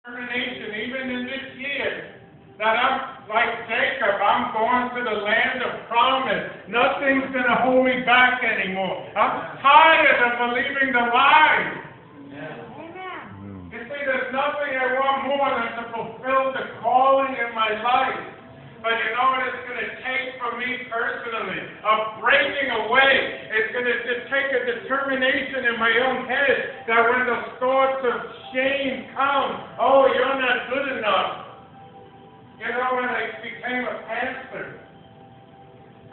determination, even in this year, that I'm like Jacob, I'm going to the land of promise. Nothing's going to hold me back anymore. I'm tired of believing the lies. You see, there's nothing I want more than to fulfill the calling in my life. But you know what it's going to take for me personally? A breaking away. It's going to take a determination in my own head that when the thoughts of shame come, oh, you're not good enough. You know, when I became a pastor,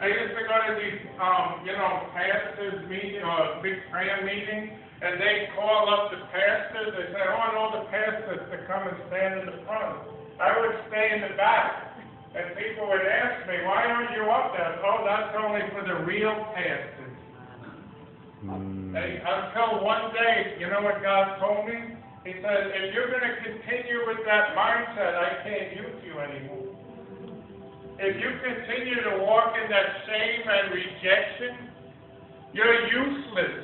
I used to go to these, pastors' meeting or big prayer meetings, and they call up the pastors. They say, I want all the pastors to come and stand in the front. I would stay in the back. And people would ask me, why aren't you up there? Oh, that's only for the real pastors. Until one day, you know what God told me? He said, if you're going to continue with that mindset, I can't use you anymore. If you continue to walk in that shame and rejection, you're useless.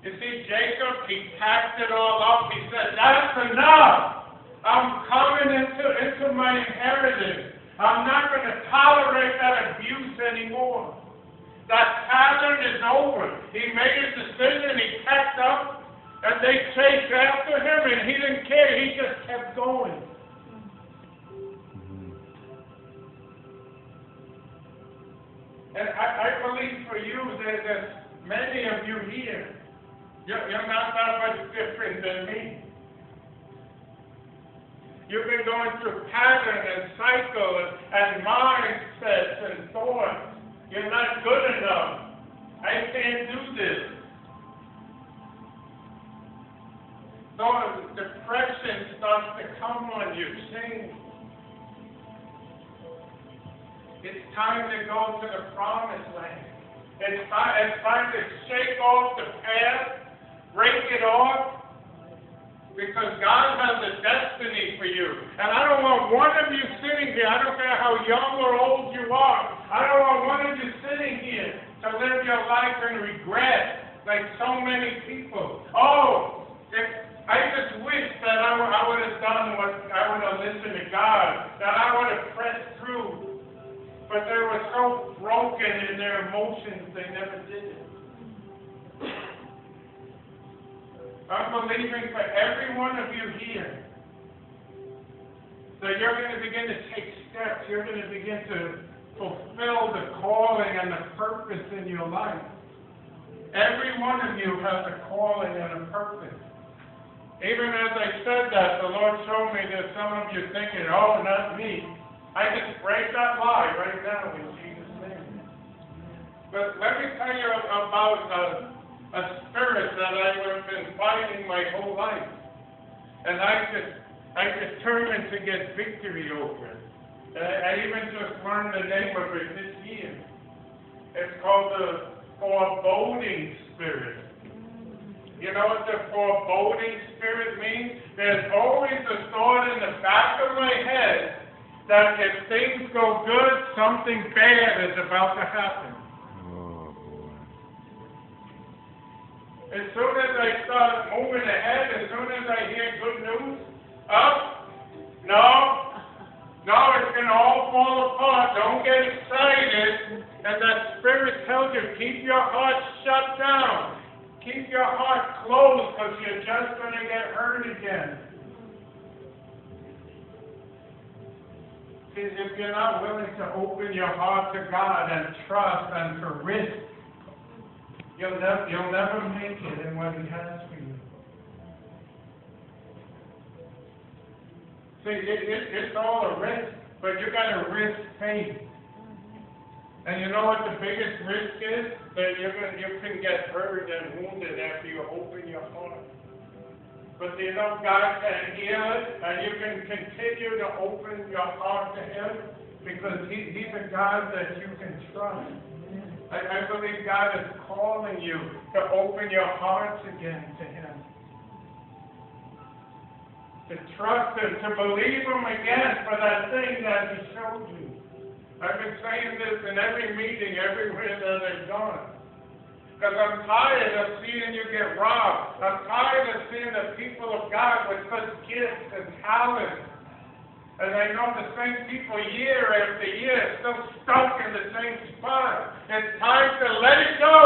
You see, Jacob, he packed it all up. He said, that's enough. I'm coming into my inheritance. I'm not going to tolerate that abuse anymore. That pattern is over. He made a decision. He packed up, and they chased after him, and he didn't care. He just kept going. And I believe for you, there's many of you here. You're not that much different than me. You've been going through pattern and cycle and mindsets and thoughts. You're not good enough. I can't do this. So depression starts to come on you. Shame. It's time to go to the promised land. It's time to shake off the past. Break it off, because God has a destiny for you. And I don't want one of you sitting here, I don't care how young or old you are, I don't want one of you sitting here to live your life in regret, like so many people. Oh, I just wish that I would have done what I would have listened to God, that I would have pressed through. But they were so broken in their emotions, they never did it. I'm believing for every one of you here that you're going to begin to take steps. You're going to begin to fulfill the calling and the purpose in your life. Every one of you has a calling and a purpose. Even as I said that, the Lord showed me that some of you thinking, oh, not me. I just break that lie right now in Jesus' name. But let me tell you about a spirit that I've been fighting my whole life. And I determined to get victory over it. I even just learned the name of it this year. It's called the foreboding spirit. You know what the foreboding spirit means? There's always a thought in the back of my head that if things go good, something bad is about to happen. As soon as I start moving ahead, as soon as I hear good news, no, it's going to all fall apart. Don't get excited. And that spirit tells you, keep your heart shut down. Keep your heart closed, because you're just going to get hurt again. See, if you're not willing to open your heart to God and trust and to risk, you'll never make it in what He has for you. See, it's all a risk, but you got to risk faith. And you know what the biggest risk is? That you can get hurt and wounded after you open your heart. But you know God can heal it, and you can continue to open your heart to Him, because He's a God that you can trust. I believe God is calling you to open your hearts again to Him. To trust Him, to believe Him again for that thing that He showed you. I've been saying this in every meeting, everywhere that I've gone. Because I'm tired of seeing you get robbed. I'm tired of seeing the people of God with such gifts and talents. And I know the same people year after year still stuck in the same spot. It's time to let it go.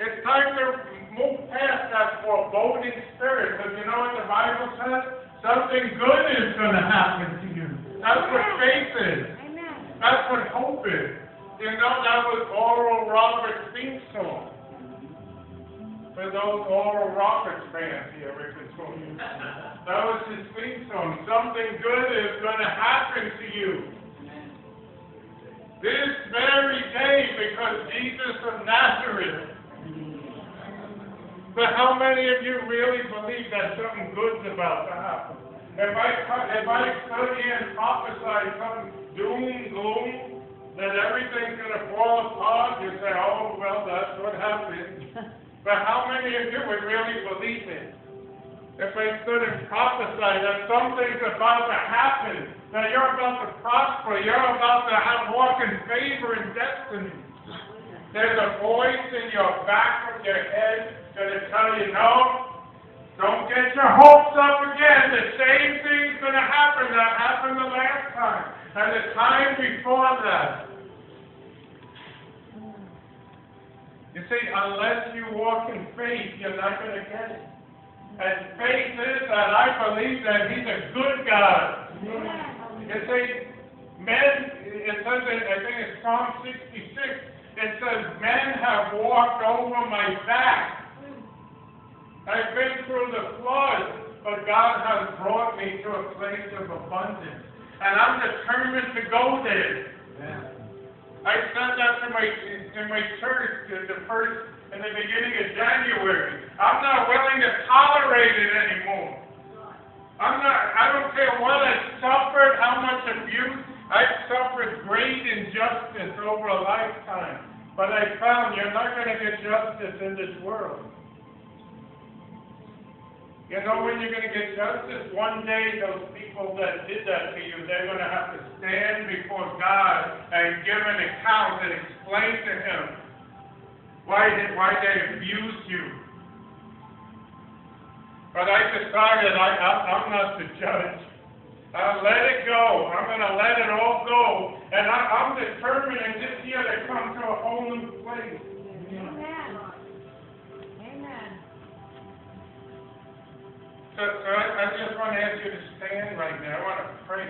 It's time to move past that foreboding spirit. Because you know what the Bible says? Something good is going to happen to you. That's what faith is. That's what hope is. You know, that was Oral Roberts' theme song. For those Oral Roberts fans here, we can tell you. That was his theme song. Something good is going to happen to you. This very day, because Jesus of Nazareth. But how many of you really believe that something good's about to happen? If I stood here and prophesied something doom, gloom, that everything's going to fall apart, you say, oh, well, that's what happened. But how many of you would really believe it? If I stood and prophesied that something's about to happen, that you're about to prosper, you're about to walk in favor and destiny. There's a voice in your back of your head going to tell you, no, don't get your hopes up again. The same thing's going to happen that happened the last time. And the time before that. You see, unless you walk in faith, you're not going to get it. And faith is that I believe that He's a good God. You see, men, it says, I think it's Psalm 66, it says, men have walked over my back. I've been through the flood, but God has brought me to a place of abundance. And I'm determined to go there. I said that to my church in the beginning of January. I'm not willing to tolerate it anymore. I don't care what I suffered, how much abuse. I've suffered great injustice over a lifetime. But I found you're not going to get justice in this world. You know when you're going to get justice? One day those people that did that to you, they're going to have to stand before God and give an account and explain to Him why they abused you. But I decided I'm not the judge. I'll let it go. I'm going to let it all go. And I'm determined in this year to come to a whole new place. Amen. Amen. So I just want to ask you to stand right now. I want to pray.